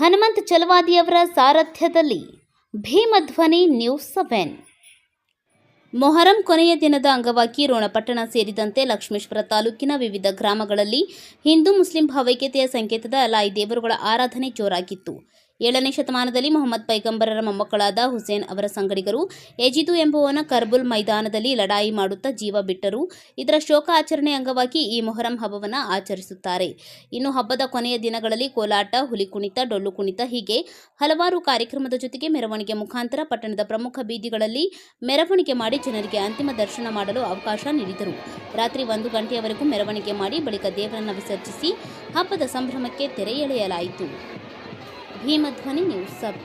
Hanumanth ಚಲವಾದಿಯವರ ಸಾರಥ್ಯದಲ್ಲಿ ಭೀಮಧ್ವನಿ news 7. Muharram ಕೊನೆಯ ದಿನದ ಅಂಗವಾಗಿ ರೋಣಪಟ್ಟಣ ಸೇರಿದಂತೆ ಲಕ್ಷ್ಮೇಶ್ವರ ತಾಲೂಕಿನ ವಿವಿಧ ಗ್ರಾಮಗಳಲ್ಲಿ ಹಿಂದೂ ಮುಸ್ಲಿಂ ಭಾವೈಕ್ಯತೆಯ ಸಂಕೇತದ ಅಲಾಯಿ ದೇವರುಗಳ ಆರಾಧನೆ ಜೋರಾಗಿತ್ತು. 7ನೇ ಶತಮಾನದಲ್ಲಿ ಮೊಹಮ್ಮದ್ ಪೈಗಂಬರರ ಮೊಮ್ಮಕ್ಕಳಾದ ಹುಸೇನ್ ಅವರ ಸಂಗಡಿಗರು ಯಜಿದು ಎಂಬುವನ ಕರ್ಬುಲ್ ಮೈದಾನದಲ್ಲಿ ಲಡಾಯಿ ಮಾಡುತ್ತಾ ಜೀವ ಬಿಟ್ಟರು. ಇದರ ಶೋಕ ಆಚರಣೆ ಅಂಗವಾಗಿ ಈ ಮೊಹರಂ ಹಬ್ಬವನ್ನು ಆಚರಿಸುತ್ತಾರೆ. ಇನ್ನು ಹಬ್ಬದ ಕೊನೆಯ ದಿನಗಳಲ್ಲಿ ಕೋಲಾಟ, ಹುಲಿ ಕುಣಿತ, ಡೊಳ್ಳು ಕುಣಿತ ಹೀಗೆ ಹಲವಾರು ಕಾರ್ಯಕ್ರಮದ ಜೊತೆಗೆ ಮೆರವಣಿಗೆ ಮುಖಾಂತರ ಪಟ್ಟಣದ ಪ್ರಮುಖ ಬೀದಿಗಳಲ್ಲಿ ಮೆರವಣಿಗೆ ಮಾಡಿ ಜನರಿಗೆ ಅಂತಿಮ ದರ್ಶನ ಮಾಡಲು ಅವಕಾಶ ನೀಡಿದರು. ರಾತ್ರಿ 1 ಗಂಟೆಯವರೆಗೂ ಮೆರವಣಿಗೆ ಮಾಡಿ ಬಳಿಕ ದೇವರನ್ನು ವಿಸರ್ಜಿಸಿ ಹಬ್ಬದ ಸಂಭ್ರಮಕ್ಕೆ ತೆರೆ ಎಳೆಯಲಾಯಿತು. ಭೀಮಧ್ವನಿ ನ್ಯೂಸ್ 7.